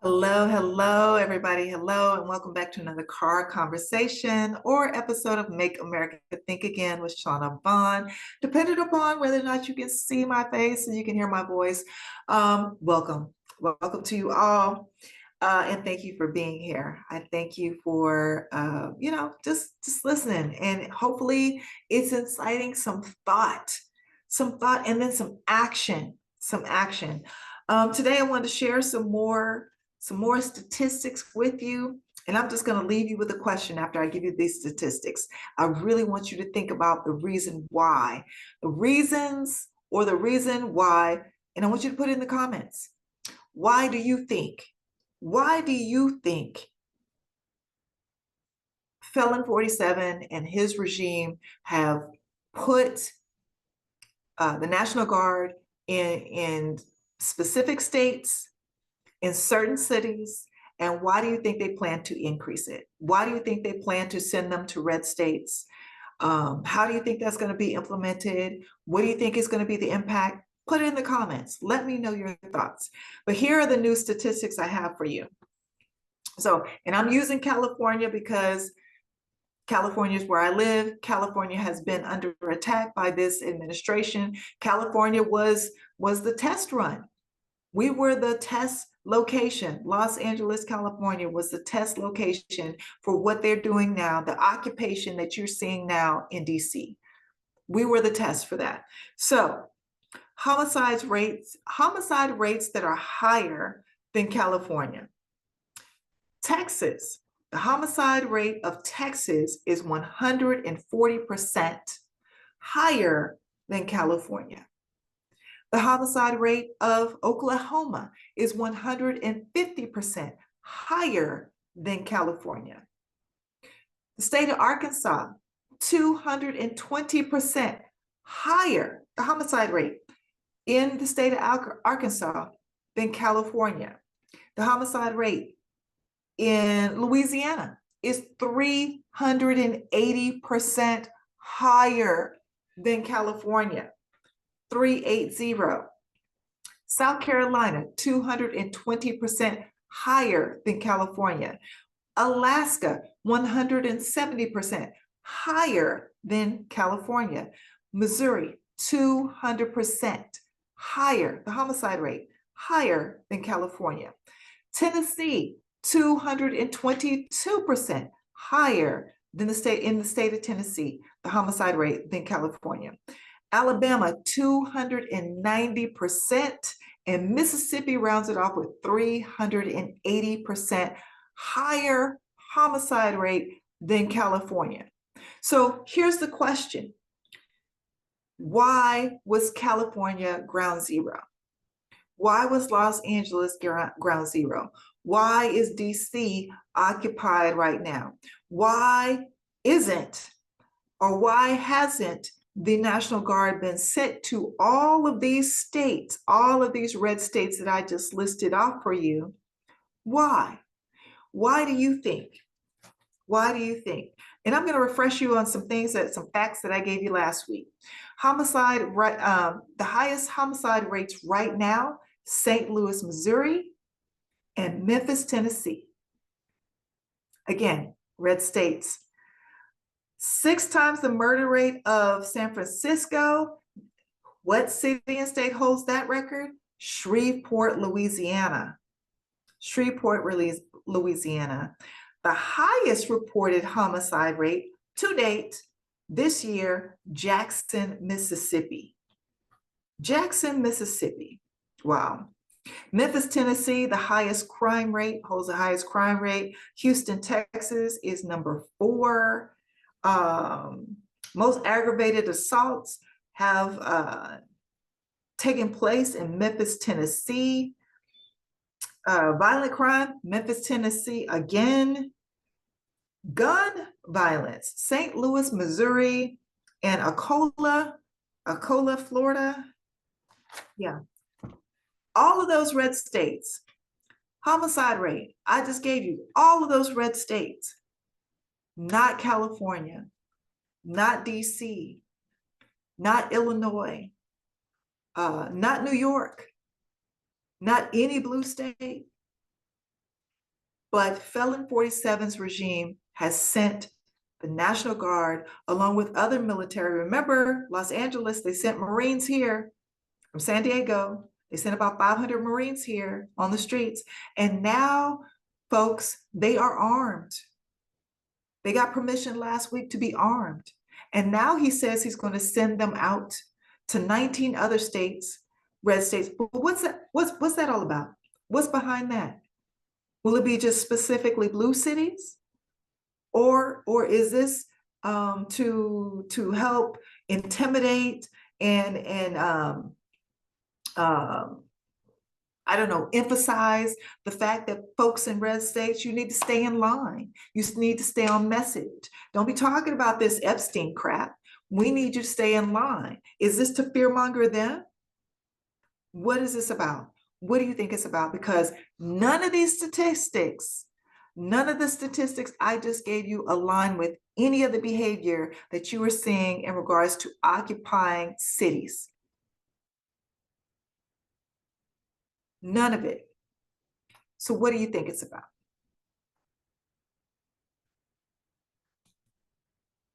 Hello, everybody. Hello, and welcome back to another car conversation or episode of Make America Think Again with Shauna depending upon whether or not you can see my face and you can hear my voice. Welcome to you all, and thank you for being here. I thank you for, just listening, and hopefully it's inciting some thought, and then some action. Today, I want to share some more statistics with you. And I'm just going to leave you with a question after I give you these statistics. I really want you to think about the reason why, the reasons or the reason why, and I want you to put it in the comments. Why do you think Felon 47 and his regime have put the National Guard in specific states, in certain cities, and why do you think they plan to increase it? Why do you think they plan to send them to red states? How do you think that's going to be implemented? What do you think is going to be the impact? Put it in the comments. Let me know your thoughts. But here are the new statistics I have for you. So, and I'm using California because California is where I live. California has been under attack by this administration. California was the test run. We were the test location. Los Angeles, California was the test location for what they're doing now, the occupation that you're seeing now in DC. We were the test for that. So homicide rates that are higher than California. Texas, the homicide rate of Texas is 140% higher than California. The homicide rate of Oklahoma is 150% higher than California. The state of Arkansas, 220% higher, the homicide rate in the state of Arkansas than California. The homicide rate in Louisiana is 380% higher than California. 380. South Carolina, 220% higher than California. Alaska, 170% higher than California. Missouri, 200% higher, the homicide rate, higher than California. Tennessee, 222% higher than the state of Tennessee, the homicide rate than California. Alabama, 290%, and Mississippi rounds it off with 380% higher homicide rate than California. So here's the question. Why was California ground zero? Why was Los Angeles ground zero? Why is DC occupied right now? Why isn't, or why hasn't the National Guard been sent to all of these states, all of these red states that I just listed off for you? Why? Why do you think? Why do you think? And I'm going to refresh you on some facts that I gave you last week. The highest homicide rates right now, St. Louis, Missouri, and Memphis, Tennessee. Again, red states. 6 times the murder rate of San Francisco. What city and state holds that record? Shreveport, Louisiana. Shreveport, Louisiana. The highest reported homicide rate to date this year, Jackson, Mississippi. Jackson, Mississippi. Wow. Memphis, Tennessee, the highest crime rate, holds the highest crime rate. Houston, Texas is number 4. Most aggravated assaults have taken place in Memphis, Tennessee. Violent crime, Memphis, Tennessee again. Gun violence, St. Louis, Missouri, and Akola, Florida. Yeah. All of those red states, homicide rate, I just gave you all of those red states. Not California, not DC, not Illinois, not New York, not any blue state. But Felon 47's regime has sent the National Guard along with other military. Remember, Los Angeles, they sent Marines here from San Diego. They sent about 500 Marines here on the streets. And now, folks, they are armed. They got permission last week to be armed. And now he says he's going to send them out to 19 other states, red states. But what's that? What's that all about? What's behind that? Will it be just specifically blue cities? Or is this to help intimidate and I don't know, emphasize the fact that folks in red states, you need to stay in line. You need to stay on message. Don't be talking about this Epstein crap. We need you to stay in line. Is this to fearmonger them? What is this about? What do you think it's about? Because none of these statistics, none of the statistics I just gave you align with any of the behavior that you are seeing in regards to occupying cities. None of it. So what do you think it's about?